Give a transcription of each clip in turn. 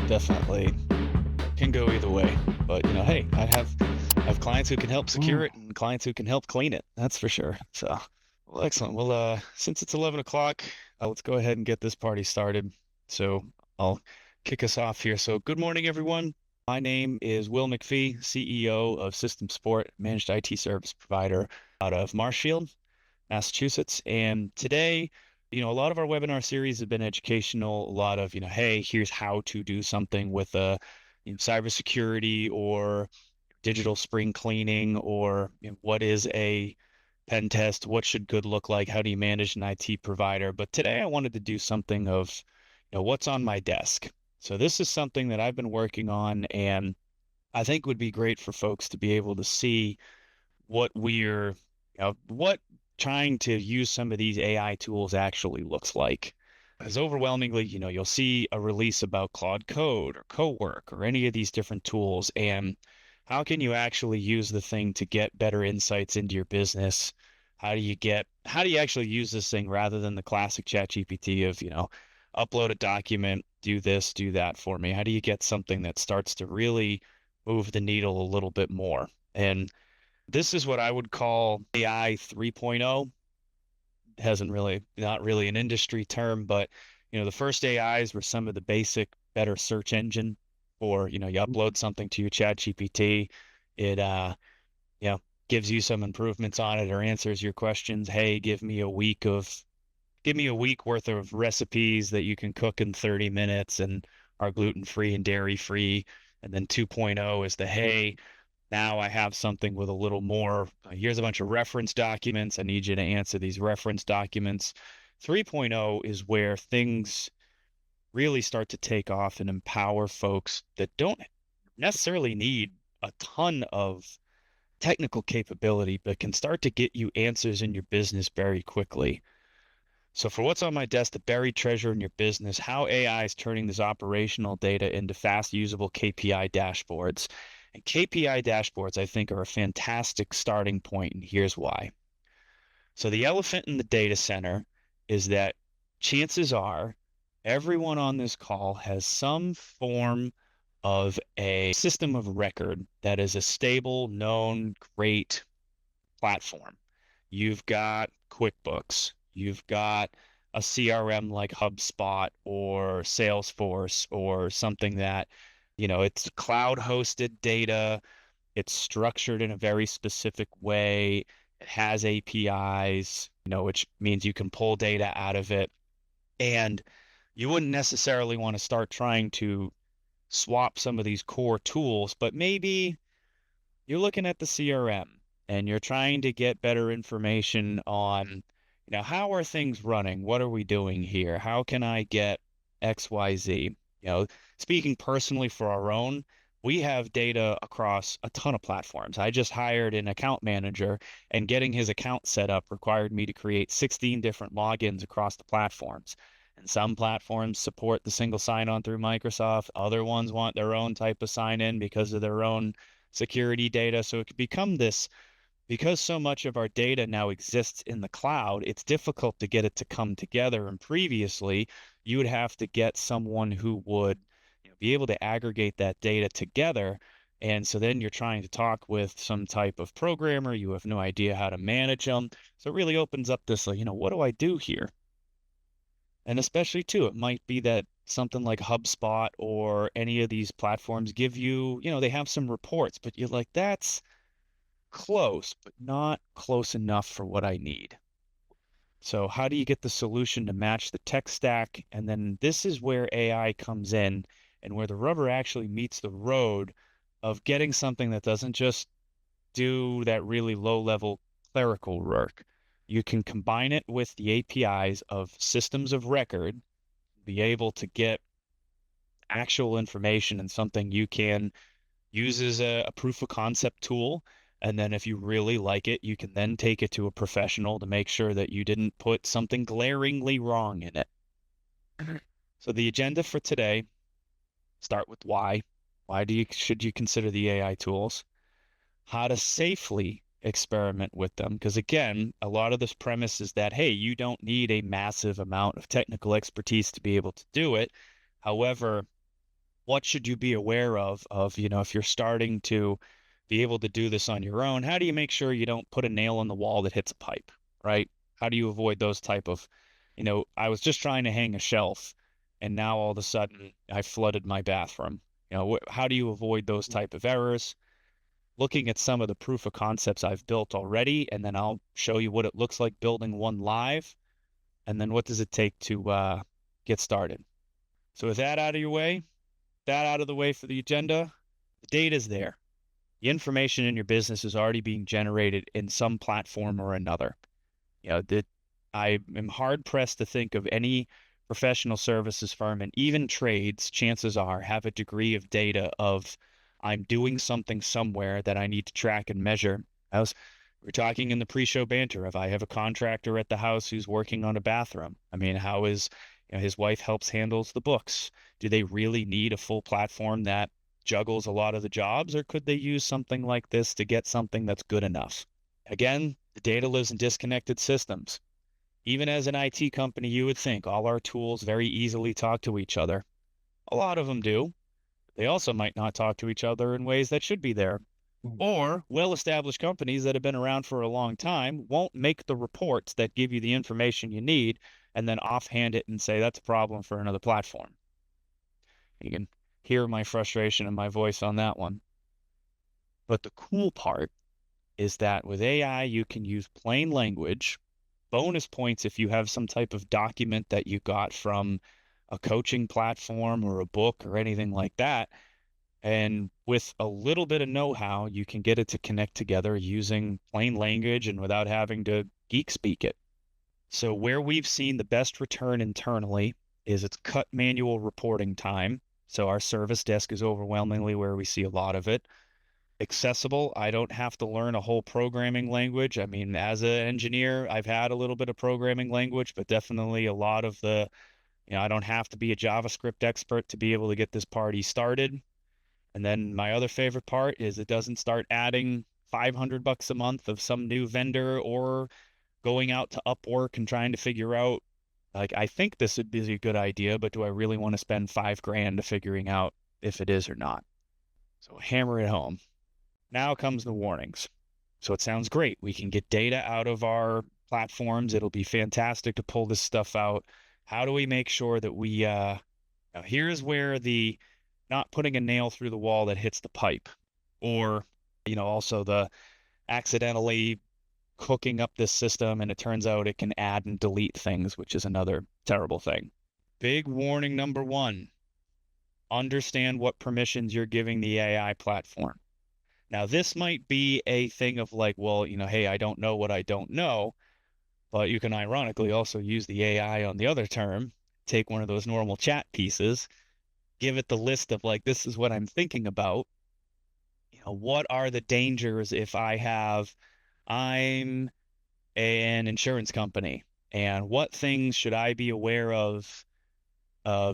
definitely can go either way. But hey, I have clients who can help secure Ooh. it and clients who can help clean it. That's for sure. So, well, excellent. Well, since it's 11 o'clock, let's go ahead and get this party started. So I'll kick us off here. So good morning, everyone. My name is Will McPhee, CEO of System Support, managed IT service provider out of Marshfield, Massachusetts. And today, a lot of our webinar series have been educational, a lot of, hey, here's how to do something with cybersecurity or digital spring cleaning, or what is a pen test, what should good look like, how do you manage an IT provider. But today I wanted to do something of, what's on my desk. So this is something that I've been working on, and I think would be great for folks to be able to see what what trying to use some of these AI tools actually looks like. Because overwhelmingly, you'll see a release about Claude Code or Cowork or any of these different tools. And how can you actually use the thing to get better insights into your business? How do you actually use this thing rather than the classic chat GPT of, upload a document, do this, do that for me? How do you get something that starts to really move the needle a little bit more? And this is what I would call AI 3.0. Hasn't really, not really an industry term, but the first AIs were some of the basic better search engine, or you upload something to your chat GPT, it you know gives you some improvements on it or answers your questions. Hey, give me a week worth of recipes that you can cook in 30 minutes and are gluten free and dairy free. And then 2.0 is the, hey, now I have something with a little more. Here's a bunch of reference documents. I need you to answer these reference documents. 3.0 is where things really start to take off and empower folks that don't necessarily need a ton of technical capability, but can start to get you answers in your business very quickly. So for what's on my desk, the buried treasure in your business, how AI is turning this operational data into fast usable KPI dashboards. And KPI dashboards, I think, are a fantastic starting point, and here's why. So the elephant in the data center is that chances are everyone on this call has some form of a system of record that is a stable, known, great platform. You've got QuickBooks, you've got a CRM like HubSpot or Salesforce or something that, it's cloud hosted data, it's structured in a very specific way, it has APIs, which means you can pull data out of it. And you wouldn't necessarily want to start trying to swap some of these core tools, but maybe you're looking at the CRM and you're trying to get better information on, how are things running? What are we doing here? How can I get XYZ? Speaking personally for our own, we have data across a ton of platforms. I just hired an account manager, and getting his account set up required me to create 16 different logins across the platforms. And some platforms support the single sign-on through Microsoft. Other ones want their own type of sign-in because of their own security data. So it could become this, because so much of our data now exists in the cloud, it's difficult to get it to come together. And previously, you would have to get someone who would be able to aggregate that data together. And so then you're trying to talk with some type of programmer. You have no idea how to manage them. So it really opens up this, what do I do here? And especially too, it might be that something like HubSpot or any of these platforms give you, they have some reports, but you're like, that's close, but not close enough for what I need. So how do you get the solution to match the tech stack? And then this is where AI comes in and where the rubber actually meets the road of getting something that doesn't just do that really low level clerical work. You can combine it with the APIs of systems of record, be able to get actual information and something you can use as a proof of concept tool. And then if you really like it, you can then take it to a professional to make sure that you didn't put something glaringly wrong in it. So the agenda for today, start with why. Should you consider the AI tools? How to safely experiment with them. Because again, a lot of this premise is that, hey, you don't need a massive amount of technical expertise to be able to do it. However, what should you be aware of, if you're starting to be able to do this on your own, how do you make sure you don't put a nail in the wall that hits a pipe, right? How do you avoid those type of, I was just trying to hang a shelf and now all of a sudden I flooded my bathroom. How do you avoid those type of errors? Looking at some of the proof of concepts I've built already, and then I'll show you what it looks like building one live, and then what does it take to get started. So with that out of the way for the agenda, the data's there. The information in your business is already being generated in some platform or another. That I am hard pressed to think of any professional services firm, and even trades, chances are, have a degree of data of I'm doing something somewhere that I need to track and measure. We're talking in the pre-show banter of I have a contractor at the house who's working on a bathroom. I mean, how is, his wife helps handles the books. Do they really need a full platform that juggles a lot of the jobs, or could they use something like this to get something that's good enough? Again, the data lives in disconnected systems. Even as an IT company, you would think all our tools very easily talk to each other. A lot of them do. They also might not talk to each other in ways that should be there. Or well-established companies that have been around for a long time won't make the reports that give you the information you need and then offhand it and say that's a problem for another platform. You can hear my frustration in my voice on that one. But the cool part is that with AI, you can use plain language, bonus points if you have some type of document that you got from a coaching platform or a book or anything like that. And with a little bit of know-how, you can get it to connect together using plain language and without having to geek speak it. So where we've seen the best return internally is it's cut manual reporting time. So our service desk is overwhelmingly where we see a lot of it. Accessible. I don't have to learn a whole programming language. I mean, as an engineer, I've had a little bit of programming language, but definitely a lot of I don't have to be a JavaScript expert to be able to get this party started. And then my other favorite part is it doesn't start adding $500 a month of some new vendor or going out to Upwork and trying to figure out, like, I think this would be a good idea, but do I really want to spend $5,000 to figuring out if it is or not? So hammer it home. Now comes the warnings. So it sounds great. We can get data out of our platforms. It'll be fantastic to pull this stuff out. How do we make sure that now here's where the not putting a nail through the wall that hits the pipe, or, also the accidentally hooking up this system and it turns out it can add and delete things, which is another terrible thing. Big warning number one, understand what permissions you're giving the AI platform. Now, this might be a thing of like, well, hey, I don't know what I don't know, but you can ironically also use the AI on the other term, take one of those normal chat pieces, give it the list of like, this is what I'm thinking about. What are the dangers if I'm an insurance company, and what things should I be aware of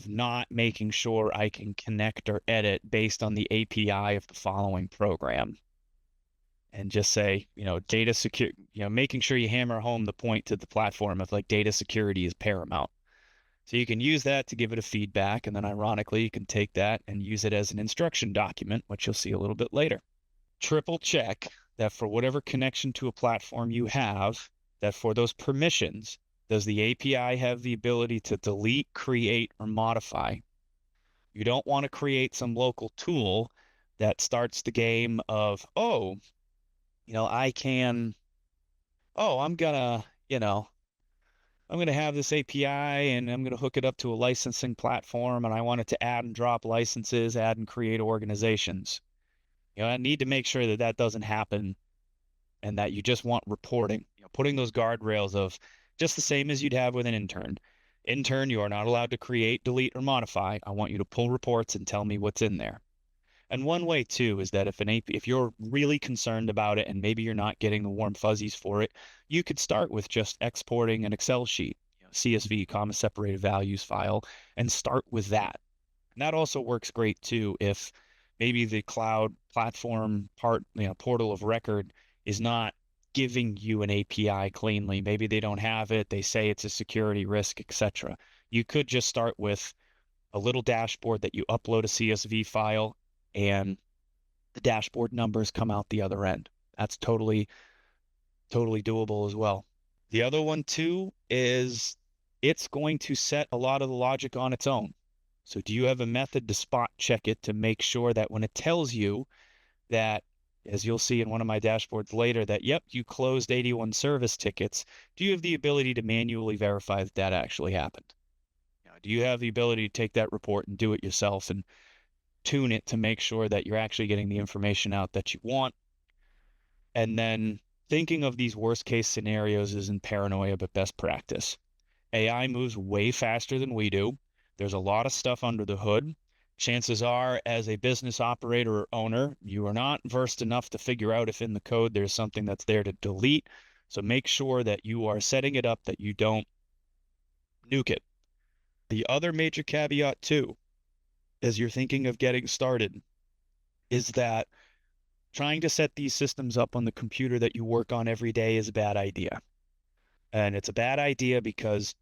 not making sure I can connect or edit based on the API of the following program? And just say, data secure, making sure you hammer home the point to the platform of like data security is paramount. So you can use that to give it a feedback. And then ironically, you can take that and use it as an instruction document, which you'll see a little bit later. Triple check that for whatever connection to a platform you have, that for those permissions, does the API have the ability to delete, create, or modify? You don't want to create some local tool that starts the game of, I can, I'm gonna, I'm gonna have this API and I'm gonna hook it up to a licensing platform and I want it to add and drop licenses, add and create organizations. I need to make sure that that doesn't happen and that you just want reporting, putting those guardrails of just the same as you'd have with an intern. Intern, you are not allowed to create, delete, or modify. I want you to pull reports and tell me what's in there. And one way too is that if you're really concerned about it and maybe you're not getting the warm fuzzies for it, you could start with just exporting an Excel sheet, CSV, comma separated values file, and start with that. And that also works great too if maybe the cloud platform portal of record is not giving you an API cleanly. Maybe they don't have it. They say it's a security risk, etc. You could just start with a little dashboard that you upload a CSV file, and the dashboard numbers come out the other end. That's totally doable as well. The other one too is it's going to set a lot of the logic on its own. So do you have a method to spot check it to make sure that when it tells you that, as you'll see in one of my dashboards later, that, yep, you closed 81 service tickets, do you have the ability to manually verify that that actually happened? Do you have the ability to take that report and do it yourself and tune it to make sure that you're actually getting the information out that you want? And then thinking of these worst case scenarios isn't paranoia, but best practice. AI moves way faster than we do. There's a lot of stuff under the hood. Chances are, as a business operator or owner, you are not versed enough to figure out if in the code there's something that's there to delete. So make sure that you are setting it up that you don't nuke it. The other major caveat too, as you're thinking of getting started, is that trying to set these systems up on the computer that you work on every day is a bad idea. And it's a bad idea because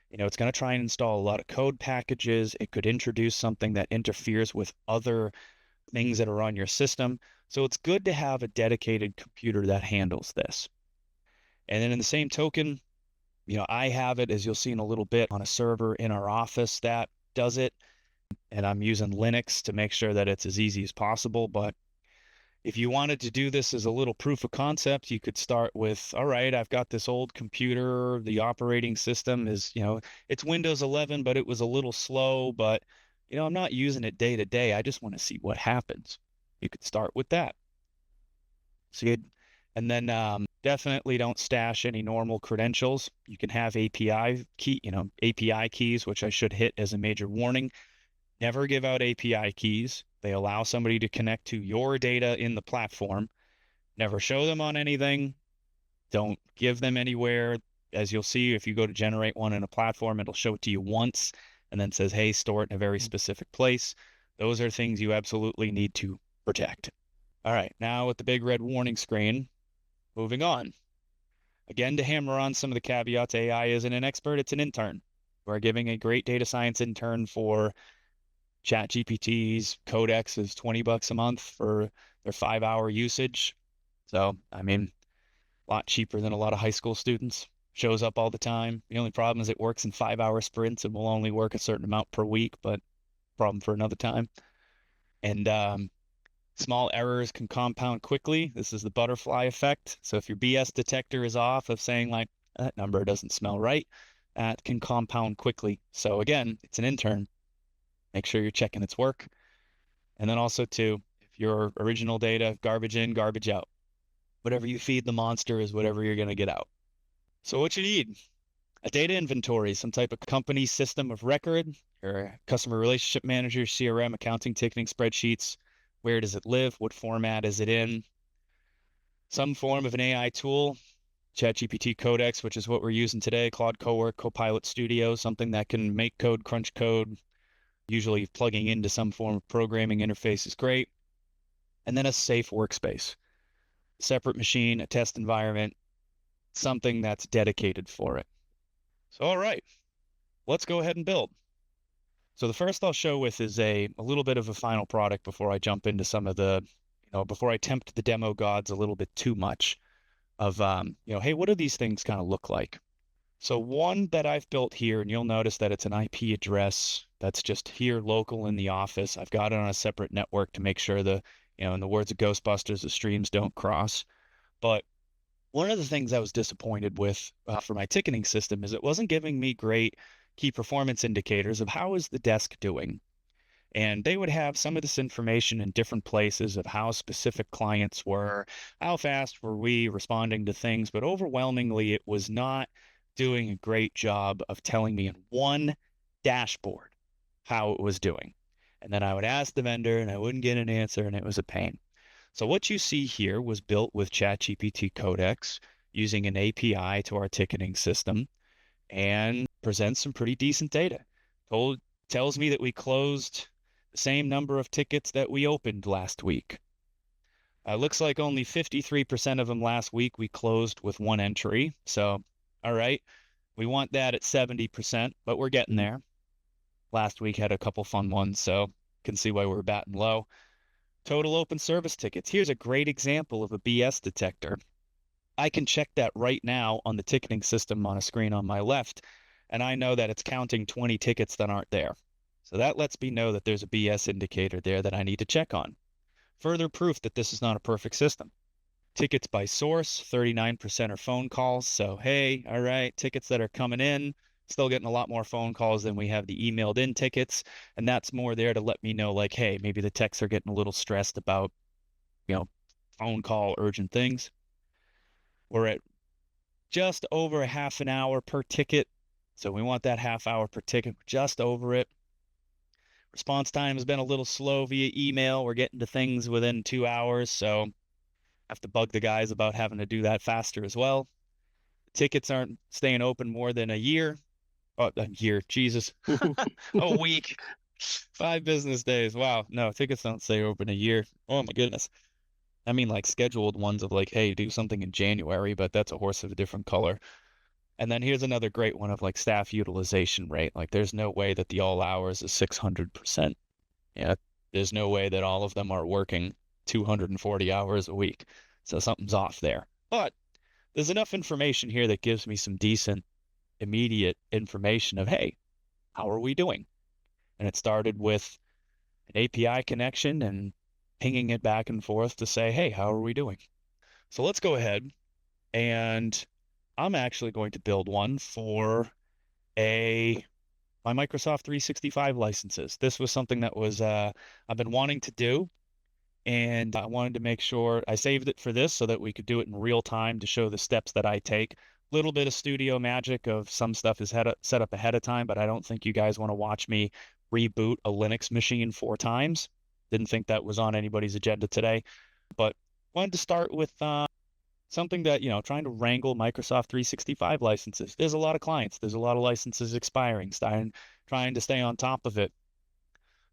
it's going to try and install a lot of code packages. It could introduce something that interferes with other things that are on your system. So it's good to have a dedicated computer that handles this. And then in the same token, I have it, as you'll see in a little bit, on a server in our office that does it. And I'm using Linux to make sure that it's as easy as possible. But if you wanted to do this as a little proof of concept, you could start with, all right, I've got this old computer. The operating system is, it's Windows 11, but it was a little slow, but, I'm not using it day to day. I just want to see what happens. You could start with that. And then definitely don't stash any normal credentials. You can have API keys, which I should hit as a major warning. Never give out API keys. They allow somebody to connect to your data in the platform. Never show them on anything. Don't give them anywhere. As you'll see, if you go to generate one in a platform, it'll show it to you once and then says, hey, store it in a very specific place. Those are things you absolutely need to protect. All right, now with the big red warning screen, moving on. Again, to hammer on some of the caveats, AI isn't an expert, it's an intern. We're giving a great data science intern for ChatGPT's Codex is $20 a month for their 5-hour usage. So, a lot cheaper than a lot of high school students. Shows up all the time. The only problem is it works in 5-hour sprints and will only work a certain amount per week, but problem for another time. And small errors can compound quickly. This is the butterfly effect. So if your BS detector is off of saying like, that number doesn't smell right, that can compound quickly. So again, it's an intern. Make sure you're checking its work. And then also too, if your original data, garbage in, garbage out. Whatever you feed the monster is whatever you're going to get out. So what you need, a data inventory, some type of company system of record, or customer relationship manager, CRM, accounting, ticketing, spreadsheets. Where does it live? What format is it in? Some form of an AI tool, ChatGPT Codex, which is what we're using today, Claude Cowork, Copilot Studio, something that can make code, crunch code. Usually plugging into some form of programming interface is great. And then a safe workspace, separate machine, a test environment, something that's dedicated for it. So, all right, let's go ahead and build. So the first I'll show with is a little bit of a final product before I jump into some of the, before I tempt the demo gods a little bit too much of, hey, what do these things kind of look like? So one that I've built here, and you'll notice that it's an IP address that's just here local in the office. I've got it on a separate network to make sure in the words of Ghostbusters, the streams don't cross. But one of the things I was disappointed with for my ticketing system is it wasn't giving me great key performance indicators of how is the desk doing. And they would have some of this information in different places of how specific clients were, how fast were we responding to things, but overwhelmingly it was not doing a great job of telling me in one dashboard how it was doing. And then I would ask the vendor and I wouldn't get an answer and it was a pain. So what you see here was built with ChatGPT Codex using an API to our ticketing system and presents some pretty decent data. Tells me that we closed the same number of tickets that we opened last week. Looks like only 53% of them last week we closed with one entry. So, all right, we want that at 70%, but we're getting there. Last week had a couple fun ones, so can see why we're batting low. Total open service tickets. Here's a great example of a BS detector. I can check that right now on the ticketing system on a screen on my left, and I know that it's counting 20 tickets that aren't there. So that lets me know that there's a BS indicator there that I need to check on. Further proof that this is not a perfect system. Tickets by source, 39% are phone calls. So, hey, all right, tickets that are coming in, still getting a lot more phone calls than we have the emailed in tickets. And that's more there to let me know, like, hey, maybe the techs are getting a little stressed about, you know, phone call urgent things. We're at just over a half an hour per ticket. So we want that half hour per ticket, just over it. Response time has been a little slow via email. We're getting to things within 2 hours. So have to bug the guys about having to do that faster as well. Tickets aren't staying open more than a year. Oh, a year, Jesus. A week. 5 business days. Wow. No, tickets don't stay open a year. Oh my goodness. I mean, like scheduled ones of like, hey, do something in January, but that's a horse of a different color. And then here's another great one of like staff utilization rate. Like there's no way that the all hours is 600%. Yeah, there's no way that all of them are working 240 hours a week. So something's off there. But there's enough information here that gives me some decent immediate information of, hey, how are we doing? And it started with an API connection and pinging it back and forth to say, hey, how are we doing? So let's go ahead and I'm actually going to build one for a my Microsoft 365 licenses. This was something that was I've been wanting to do, and I wanted to make sure I saved it for this so that we could do it in real time to show the steps that I take. Little bit of studio magic of some stuff is set up ahead of time, but I don't think you guys want to watch me reboot a Linux machine 4 times. Didn't think that was on anybody's agenda today, but wanted to start with something that, trying to wrangle Microsoft 365 licenses. There's a lot of clients. There's a lot of licenses expiring, trying to stay on top of it.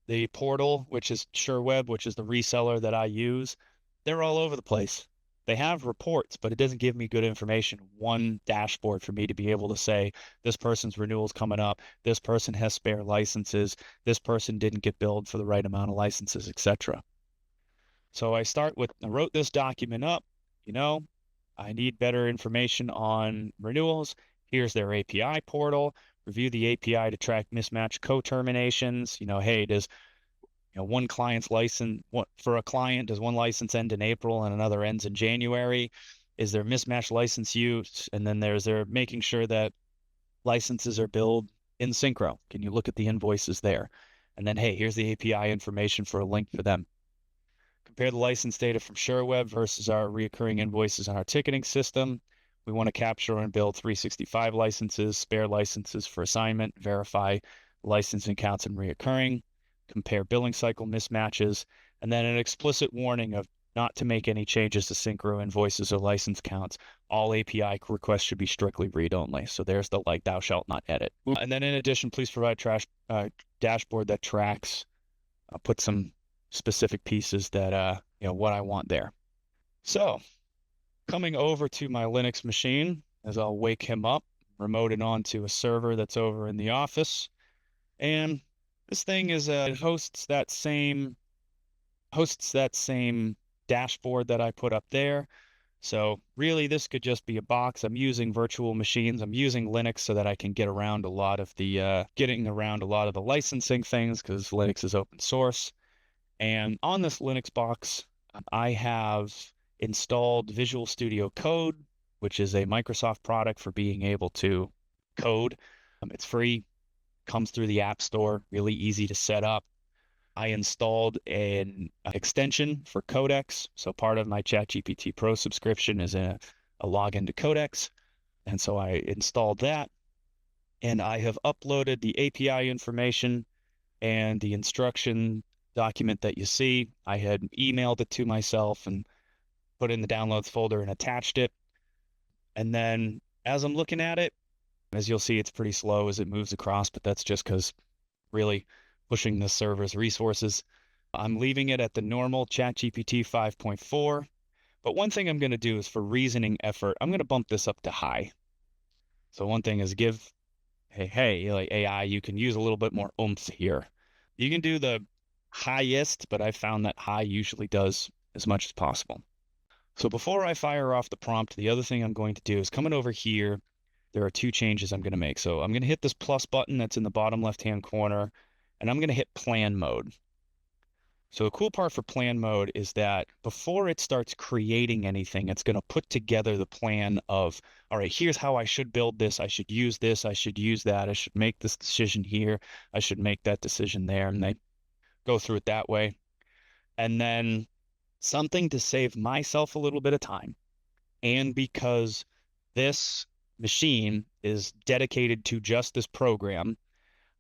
The portal, which is SureWeb, which is the reseller that I use, they're all over the place. They have reports, but it doesn't give me good information. One dashboard for me to be able to say, this person's renewal's coming up, this person has spare licenses, this person didn't get billed for the right amount of licenses, etc. So I wrote this document up, I need better information on renewals. Here's their API portal. Review the API to track mismatch co-terminations. Hey, does one client's license for a client, does one license end in April and another ends in January? Is there mismatch license use? And then they're making sure that licenses are billed in Syncro. Can you look at the invoices there? And then, hey, here's the API information for a link for them. Compare the license data from SureWeb versus our recurring invoices on our ticketing system. We want to capture and build 365 licenses, spare licenses for assignment, verify licensing counts and reoccurring, compare billing cycle mismatches, and then an explicit warning of not to make any changes to Syncro invoices or license counts. All API requests should be strictly read-only. So there's the like, thou shalt not edit. And then in addition, please provide dashboard that tracks, put some specific pieces that, what I want there. So coming over to my Linux machine, as I'll wake him up, remote it onto a server that's over in the office. And this thing is, it hosts that same dashboard that I put up there. So really this could just be a box. I'm using virtual machines. I'm using Linux so that I can getting around a lot of the licensing things because Linux is open source. And on this Linux box, I have installed Visual Studio Code, which is a Microsoft product for being able to code. It's free, comes through the App Store, really easy to set up. I installed an extension for Codex. So part of my ChatGPT Pro subscription is a login to Codex. And so I installed that. And I have uploaded the API information and the instruction document that you see. I had emailed it to myself and put it in the downloads folder and attached it. And then as I'm looking at it, as you'll see, it's pretty slow as it moves across, but that's just because really pushing the server's resources. I'm leaving it at the normal ChatGPT 5.4. But one thing I'm going to do is for reasoning effort, I'm going to bump this up to high. So one thing is hey, like AI, you can use a little bit more oomph here. You can do the highest, but I found that high usually does as much as possible. So before I fire off the prompt, the other thing I'm going to do is coming over here, there are two changes I'm going to make. So I'm going to hit this plus button that's in the bottom left-hand corner, and I'm going to hit plan mode. So the cool part for plan mode is that before it starts creating anything, it's going to put together the plan of, all right, here's how I should build this. I should use this. I should use that. I should make this decision here. I should make that decision there. And they go through it that way. And then something to save myself a little bit of time. And because this machine is dedicated to just this program,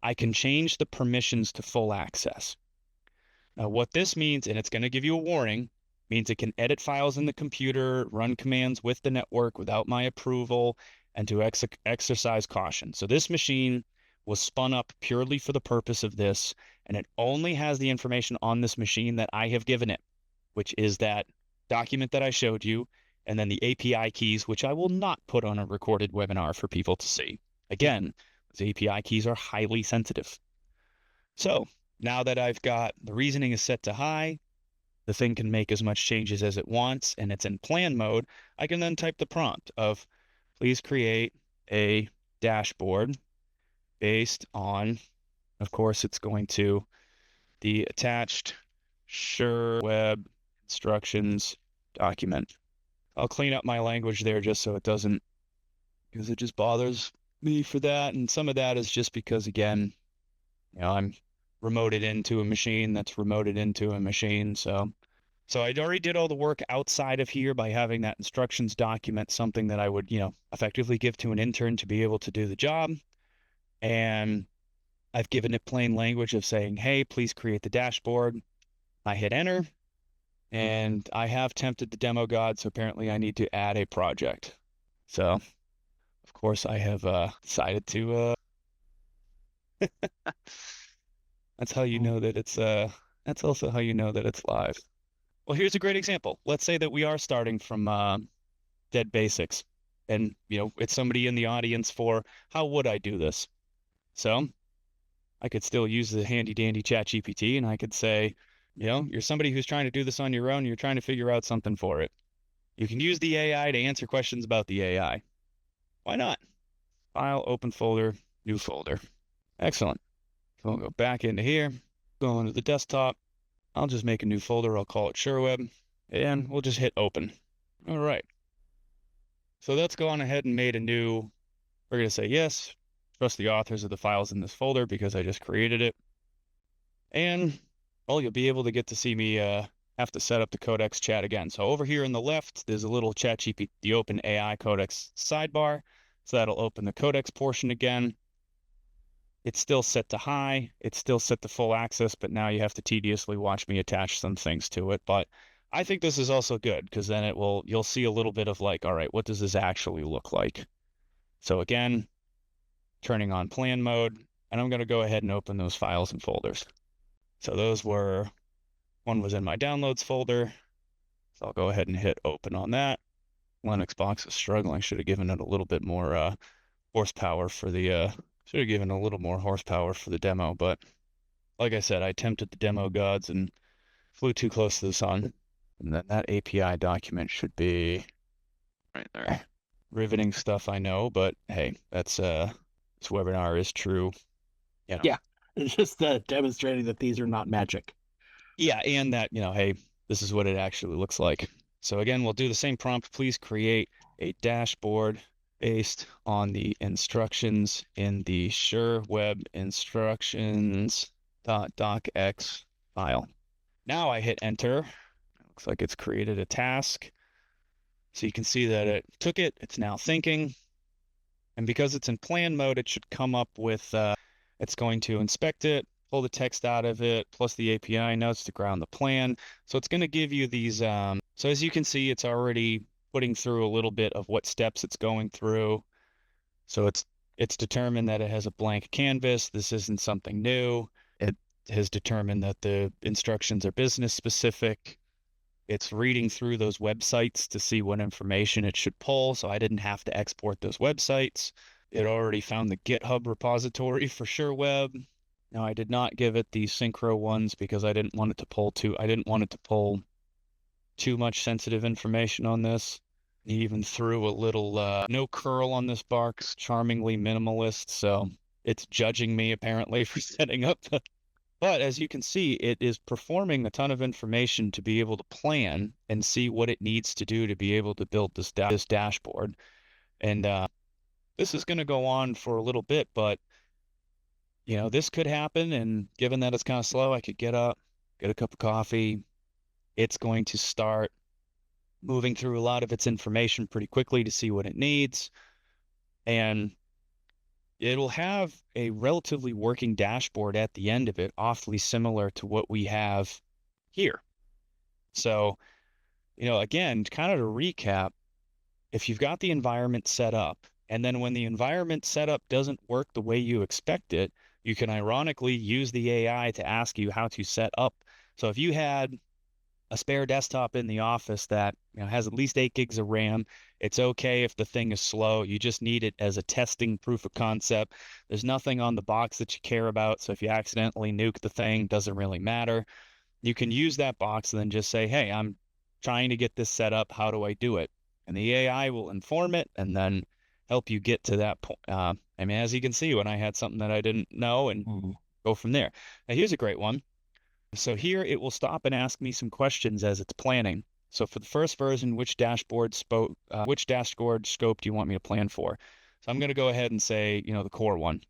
I can change the permissions to full access. Now, what this means, and it's going to give you a warning, means it can edit files in the computer, run commands with the network without my approval, and to exercise caution. So this machine was spun up purely for the purpose of this, and it only has the information on this machine that I have given it, which is that document that I showed you, and then the API keys, which I will not put on a recorded webinar for people to see. Again, those API keys are highly sensitive. So now that I've got the reasoning is set to high, the thing can make as much changes as it wants, and it's in plan mode, I can then type the prompt of, please create a dashboard based on, of course, it's going to the attached Sure Web instructions document. I'll clean up my language there just so it doesn't, because it just bothers me for that. And some of that is just because, again, I'm remoted into a machine that's remoted into a machine. So I already did all the work outside of here by having that instructions document, something that I would, effectively give to an intern to be able to do the job. And I've given it plain language of saying, hey, please create the dashboard. I hit enter, and I have tempted the demo god, so apparently I need to add a project. So, of course, I have decided to that's how you know that it's that's also how you know that it's live. Well, here's a great example. Let's say that we are starting from dead basics, and it's somebody in the audience for how would I do this? So I could still use the handy dandy ChatGPT, and I could say, you're somebody who's trying to do this on your own, and you're trying to figure out something for it. You can use the AI to answer questions about the AI. Why not? File, open folder, new folder. Excellent. So we'll go back into here, go into the desktop. I'll just make a new folder. I'll call it SureWeb, and we'll just hit open. All right. So that's gone ahead and made a new, we're going to say yes, trust the authors of the files in this folder because I just created it. And, well, you'll be able to get to see me have to set up the Codex chat again. So over here on the left, there's a little ChatGPT, the OpenAI Codex sidebar. So that'll open the Codex portion again. It's still set to high. It's still set to full access, but now you have to tediously watch me attach some things to it. But I think this is also good because then you'll see a little bit of like, all right, what does this actually look like? So again, turning on plan mode, and I'm going to go ahead and open those files and folders. So one was in my downloads folder. So I'll go ahead and hit open on that. Linux box is struggling. Should have given it a little bit more horsepower for the should have given a little more horsepower for the demo, but like I said, I tempted the demo gods and flew too close to the sun. And then that API document should be right there. Riveting stuff, I know, but hey, that's this webinar is true. Yeah, it's just demonstrating that these are not magic. Yeah, and that, hey, this is what it actually looks like. So again, we'll do the same prompt. Please create a dashboard based on the instructions in the Sure Web instructions.docx file. Now I hit enter. It looks like it's created a task. So you can see that it took it. It's now thinking. And because it's in plan mode, it should come up with, it's going to inspect it, pull the text out of it, plus the API notes to ground the plan. So it's going to give you these, so as you can see, it's already putting through a little bit of what steps it's going through. So it's determined that it has a blank canvas. This isn't something new. It has determined that the instructions are business specific. It's reading through those websites to see what information it should pull. So I didn't have to export those websites. It already found the GitHub repository for SureWeb. Now I did not give it the Synchro ones because I didn't want it to pull too much sensitive information on this. He even threw a little no curl on this box, charmingly minimalist, so it's judging me apparently for setting up the. But as you can see, it is performing a ton of information to be able to plan and see what it needs to do to be able to build this dashboard. And this is going to go on for a little bit, but this could happen. And given that it's kind of slow, I could get up, get a cup of coffee. It's going to start moving through a lot of its information pretty quickly to see what it needs. And it'll have a relatively working dashboard at the end of it, awfully similar to what we have here. So, again, kind of to recap, if you've got the environment set up, and then when the environment setup doesn't work the way you expect it, you can ironically use the AI to ask you how to set up. So if you had a spare desktop in the office that has at least 8 gigs of RAM, it's okay if the thing is slow. You just need it as a testing proof of concept. There's nothing on the box that you care about. So if you accidentally nuke the thing, doesn't really matter. You can use that box and then just say, hey, I'm trying to get this set up. How do I do it? And the AI will inform it and then help you get to that point. As you can see, when I had something that I didn't know and go from there. Now, here's a great one. So here it will stop and ask me some questions as it's planning. So for the first version, which dashboard scope do you want me to plan for? So I'm going to go ahead and say, the core one.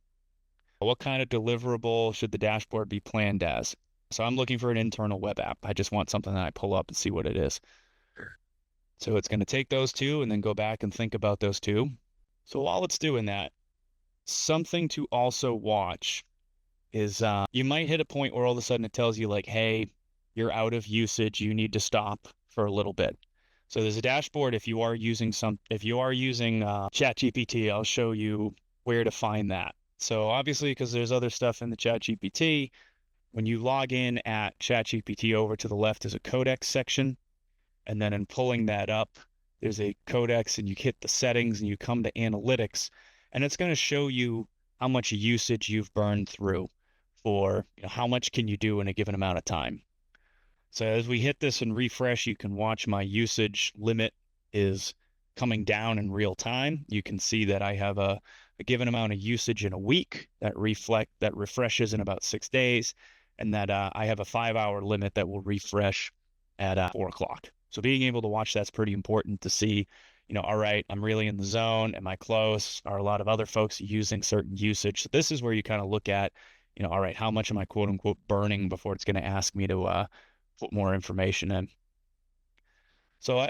What kind of deliverable should the dashboard be planned as? So I'm looking for an internal web app. I just want something that I pull up and see what it is. So it's going to take those two and then go back and think about those two. So while it's doing that, something to also watch is you might hit a point where all of a sudden it tells you like, hey, you're out of usage. You need to stop for a little bit. So there's a dashboard. If you are using ChatGPT, I'll show you where to find that. So obviously, because there's other stuff in the ChatGPT, when you log in at ChatGPT, over to the left is a codex section. And then in pulling that up, there's a codex and you hit the settings and you come to analytics, and it's going to show you how much usage you've burned through for how much can you do in a given amount of time. So as we hit this and refresh, you can watch my usage limit is coming down in real time. You can see that I have a given amount of usage in a week that refreshes in about 6 days, and that I have a 5-hour limit that will refresh at 4 o'clock. So being able to watch that's pretty important to see, all right, I'm really in the zone. Am I close? Are a lot of other folks using certain usage? So this is where you kind of look at, all right, how much am I quote unquote burning before it's going to ask me to put more information in. So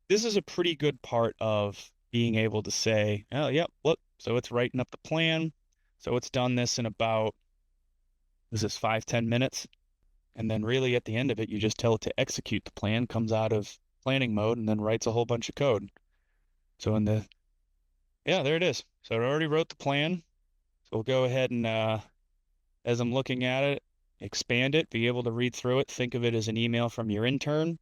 this is a pretty good part of being able to say, oh, yep, look, so it's writing up the plan. So it's done this in about, is this 5-10 minutes? And then really at the end of it, you just tell it to execute the plan, comes out of planning mode, and then writes a whole bunch of code. So there it is. So it already wrote the plan. So we'll go ahead and, as I'm looking at it, expand it, be able to read through it, think of it as an email from your intern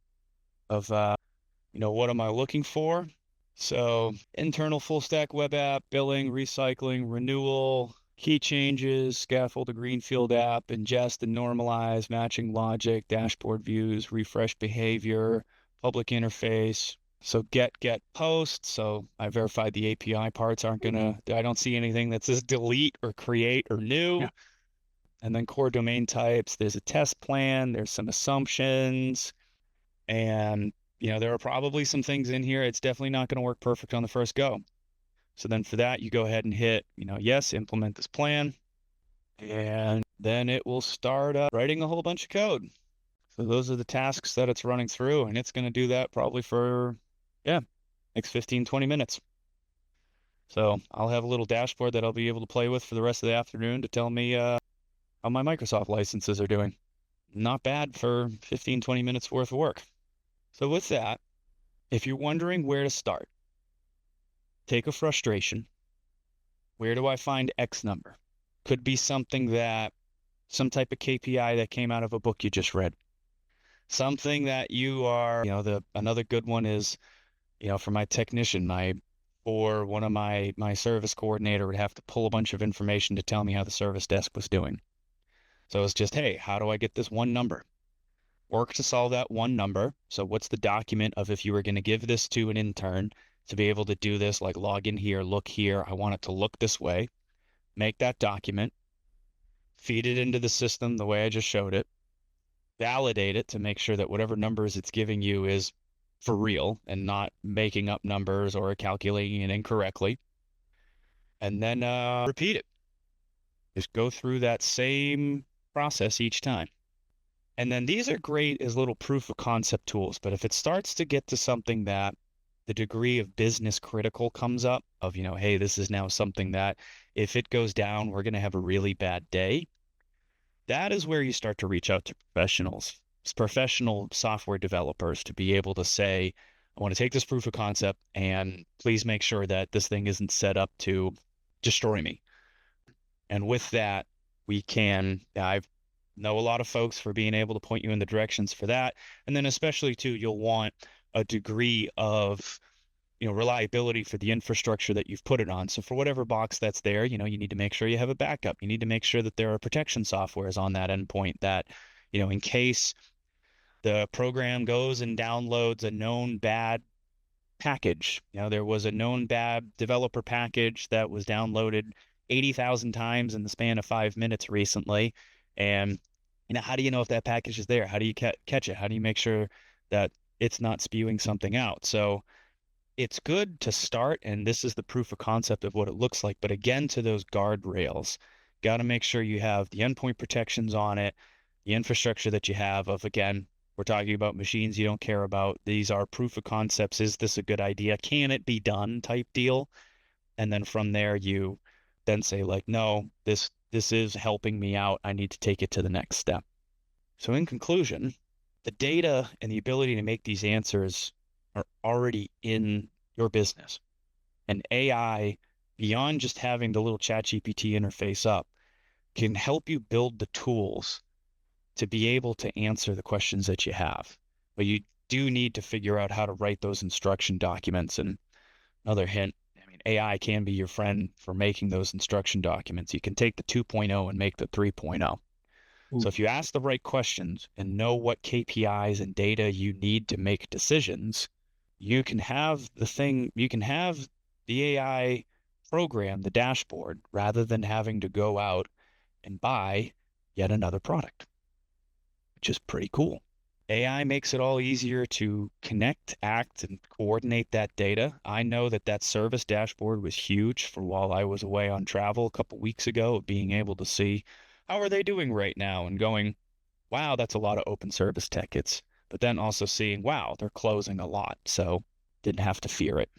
of, what am I looking for? So internal full stack web app, billing, recycling, renewal, key changes, scaffold to greenfield app, ingest and normalize, matching logic, dashboard views, refresh behavior, public interface. So get post. So I verified the API parts I don't see anything that says delete or create or new. Yeah. And then core domain types, there's a test plan, there's some assumptions, and there are probably some things in here. It's definitely not going to work perfect on the first go. So then for that, you go ahead and hit, yes, implement this plan. And then it will start writing a whole bunch of code. So those are the tasks that it's running through, and it's going to do that probably for, next 15, 20 minutes. So I'll have a little dashboard that I'll be able to play with for the rest of the afternoon to tell me how my Microsoft licenses are doing. Not bad for 15, 20 minutes worth of work. So with that, if you're wondering where to start, take a frustration. Where do I find X number? Could be something that, some type of KPI that came out of a book you just read. Something that you are, another good one is, for my technician, my or one of my service coordinator would have to pull a bunch of information to tell me how the service desk was doing. So it's just, hey, how do I get this one number? Work to solve that one number. So what's the document of if you were going to give this to an intern to be able to do this, like log in here, look here, I want it to look this way, make that document, feed it into the system the way I just showed it, validate it to make sure that whatever numbers it's giving you is for real and not making up numbers or calculating it incorrectly, and then repeat it. Just go through that same process each time. And then these are great as little proof of concept tools. But if it starts to get to something that the degree of business critical comes up of, hey, this is now something that if it goes down, we're going to have a really bad day. That is where you start to reach out to professionals, professional software developers to be able to say, I want to take this proof of concept and please make sure that this thing isn't set up to destroy me. And with that, I know a lot of folks for being able to point you in the directions for that. And then especially too, you'll want a degree of, reliability for the infrastructure that you've put it on. So for whatever box that's there, you need to make sure you have a backup. You need to make sure that there are protection softwares on that endpoint that, in case the program goes and downloads a known bad package. There was a known bad developer package that was downloaded 80,000 times in the span of 5 minutes recently. And, how do you know if that package is there? How do you catch it? How do you make sure that it's not spewing something out? So it's good to start, and this is the proof of concept of what it looks like. But again, to those guardrails, got to make sure you have the endpoint protections on it, the infrastructure that you have of, again, we're talking about machines you don't care about. These are proof of concepts. Is this a good idea? Can it be done type deal? And then from there, you then say like, no, this is helping me out. I need to take it to the next step. So in conclusion, the data and the ability to make these answers are already in your business. And AI, beyond just having the little ChatGPT interface up, can help you build the tools to be able to answer the questions that you have. But you do need to figure out how to write those instruction documents. And another hint, AI can be your friend for making those instruction documents. You can take the 2.0 and make the 3.0. So if you ask the right questions and know what KPIs and data you need to make decisions, you can have the AI program, the dashboard, rather than having to go out and buy yet another product, which is pretty cool. AI makes it all easier to connect, act, and coordinate that data. I know that service dashboard was huge for while I was away on travel a couple weeks ago, being able to see how are they doing right now and going, wow, that's a lot of open service tickets. But then also seeing, wow, they're closing a lot. So didn't have to fear it.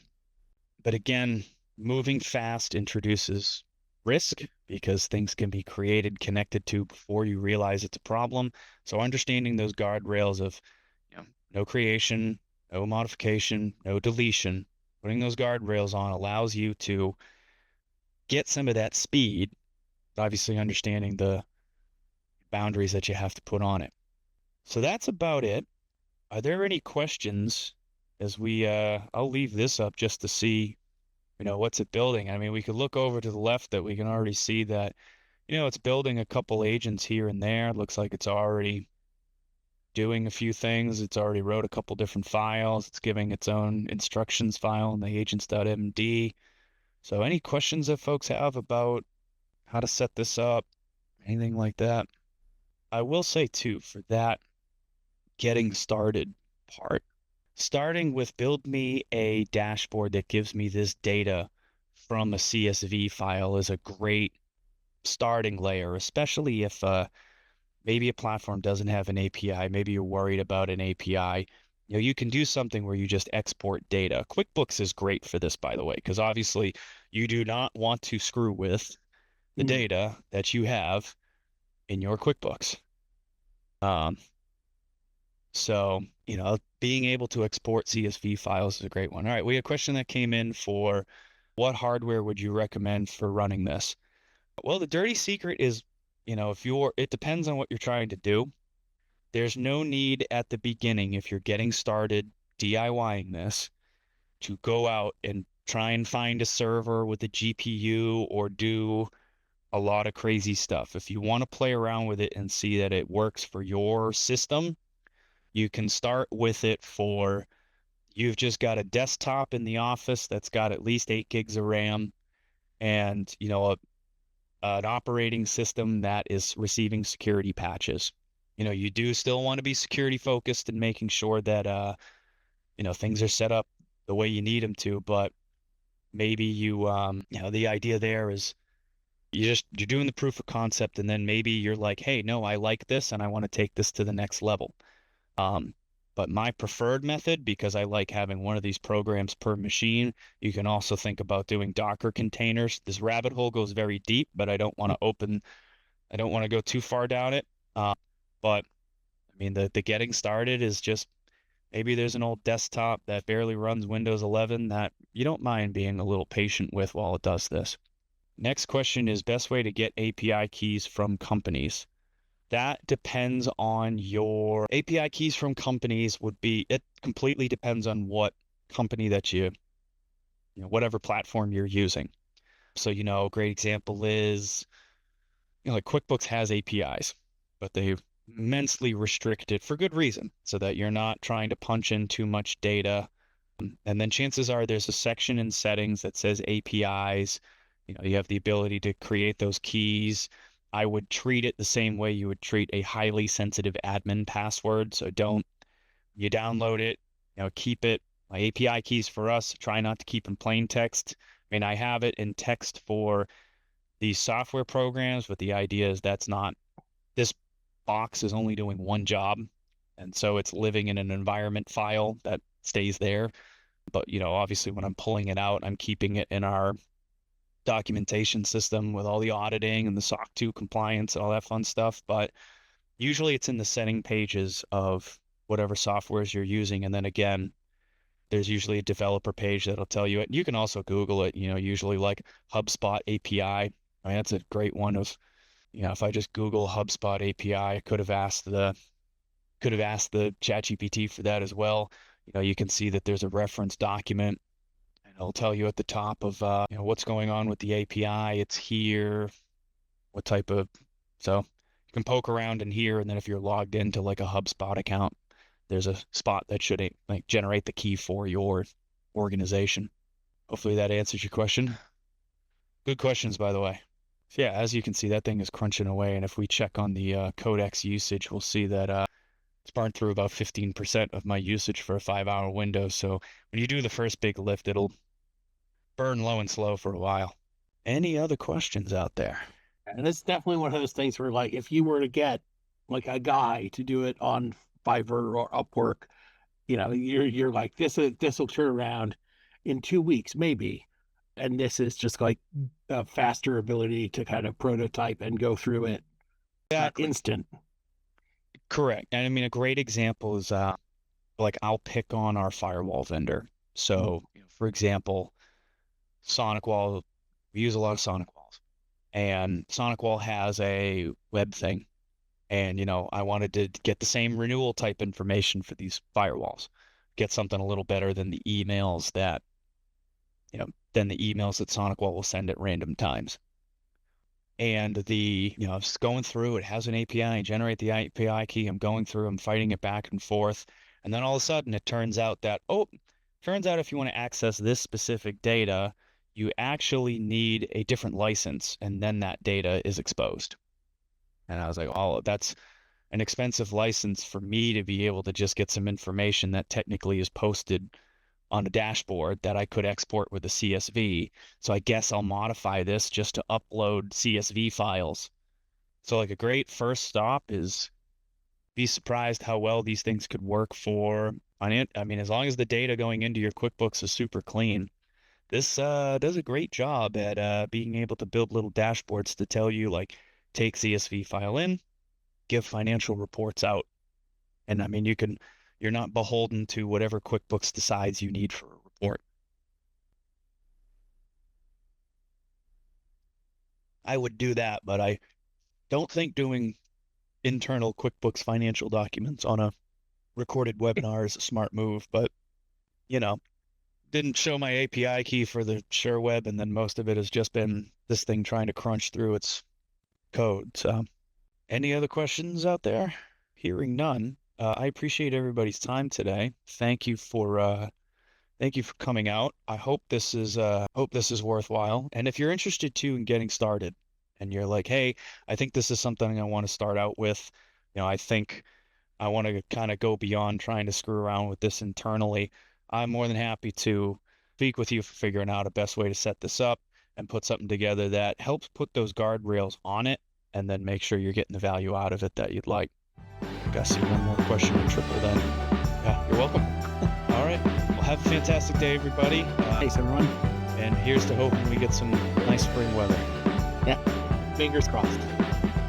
But again, moving fast introduces risk because things can be created, connected to before you realize it's a problem. So understanding those guardrails of, no creation, no modification, no deletion, putting those guardrails on allows you to get some of that speed, but obviously understanding the boundaries that you have to put on it. So that's about it. Are there any questions as I'll leave this up just to see, what's it building? I mean, we could look over to the left that we can already see that, it's building a couple agents here and there. It looks like it's already doing a few things. It's already wrote a couple different files. It's giving its own instructions file in the agents.md. So any questions that folks have about how to set this up, anything like that? I will say too, for that getting started part, starting with build me a dashboard that gives me this data from a CSV file is a great starting layer, especially if maybe a platform doesn't have an API, maybe you're worried about an API. You can do something where you just export data. QuickBooks is great for this, by the way, because obviously you do not want to screw with the data that you have in your QuickBooks. So, being able to export CSV files is a great one. All right, we had a question that came in for what hardware would you recommend for running this? Well, the dirty secret is, it depends on what you're trying to do. There's no need at the beginning, if you're getting started DIYing this, to go out and try and find a server with a GPU or do a lot of crazy stuff. If you want to play around with it and see that it works for your system, you can start with it for you've just got a desktop in the office that's got at least 8 gigs of RAM and, an operating system that is receiving security patches. You do still want to be security focused and making sure that things are set up the way you need them to, but maybe the idea there is you're doing the proof of concept and then maybe you're like, hey, no, I like this and I want to take this to the next level. Um, but my preferred method, because I like having one of these programs per machine, you can also think about doing Docker containers. This rabbit hole goes very deep, but I don't want to go too far down it. But I mean, the getting started is just maybe there's an old desktop that barely runs Windows 11 that you don't mind being a little patient with while it does this. Next question is best way to get API keys from companies. That depends on your API keys from companies it completely depends on what company that whatever platform you're using. So, a great example is, like QuickBooks has APIs, but they immensely restrict it for good reason so that you're not trying to punch in too much data. And then chances are there's a section in settings that says APIs. You have the ability to create those keys. I would treat it the same way you would treat a highly sensitive admin password. So you download it, keep it. My API keys for us, try not to keep in plain text. I mean, I have it in text for these software programs, but the idea is this box is only doing one job. And so it's living in an environment file that stays there. But, obviously when I'm pulling it out, I'm keeping it in our documentation system with all the auditing and the SOC 2 compliance and all that fun stuff. But usually it's in the setting pages of whatever softwares you're using. And then again, there's usually a developer page that'll tell you it. You can also Google it, usually like HubSpot API. I mean, that's a great one of, if I just Google HubSpot API, I could have asked the ChatGPT for that as well. You can see that there's a reference document and it'll tell you at the top of what's going on with the API. It's here, what type of so you can poke around in here, and then if you're logged into like a HubSpot account, there's a spot that should like generate the key for your organization. Hopefully that answers your question. Good questions, by the way. So yeah, as you can see, that thing is crunching away, and if we check on the Codex usage, we'll see that it's burned through about 15% of my usage for a 5-hour window. So when you do the first big lift, it'll burn low and slow for a while. Any other questions out there? And it's definitely one of those things where, like, if you were to get like a guy to do it on Fiverr or Upwork, you're like, this will turn around in 2 weeks, maybe. And this is just like a faster ability to kind of prototype and go through it Exactly. instant. Correct. And I mean, a great example is like I'll pick on our firewall vendor. So, for example, SonicWall, we use a lot of SonicWalls, and SonicWall has a web thing. And, I wanted to get the same renewal type information for these firewalls, get something a little better than the emails that SonicWall will send at random times. And it's going through, it has an API, generate the API key. I'm going through, I'm fighting it back and forth. And then all of a sudden it turns out if you want to access this specific data, you actually need a different license. And then that data is exposed. And I was like, oh, that's an expensive license for me to be able to just get some information that technically is posted on a dashboard that I could export with a CSV. So I guess I'll modify this just to upload CSV files. So like a great first stop is be surprised how well these things could work for I mean, as long as the data going into your QuickBooks is super clean, this does a great job at being able to build little dashboards to tell you like take CSV file in, give financial reports out. And I mean, you're not beholden to whatever QuickBooks decides you need for a report. I would do that, but I don't think doing internal QuickBooks financial documents on a recorded webinar is a smart move. But, you know, didn't show my API key for the SureWeb, and then most of it has just been this thing trying to crunch through its code. So, any other questions out there? Hearing none, I appreciate everybody's time today. Thank you for coming out. I hope this is worthwhile. And if you're interested too in getting started, and you're like, hey, I think this is something I want to start out with. I think I want to kind of go beyond trying to screw around with this internally. I'm more than happy to speak with you for figuring out a best way to set this up and put something together that helps put those guardrails on it, and then make sure you're getting the value out of it that you'd like. I got to see one more question on Triple then. Yeah, you're welcome. All right. Well, have a fantastic day, everybody. Thanks, everyone. And here's to hoping we get some nice spring weather. Yeah. Fingers crossed.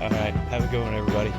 All right. Have a good one, everybody.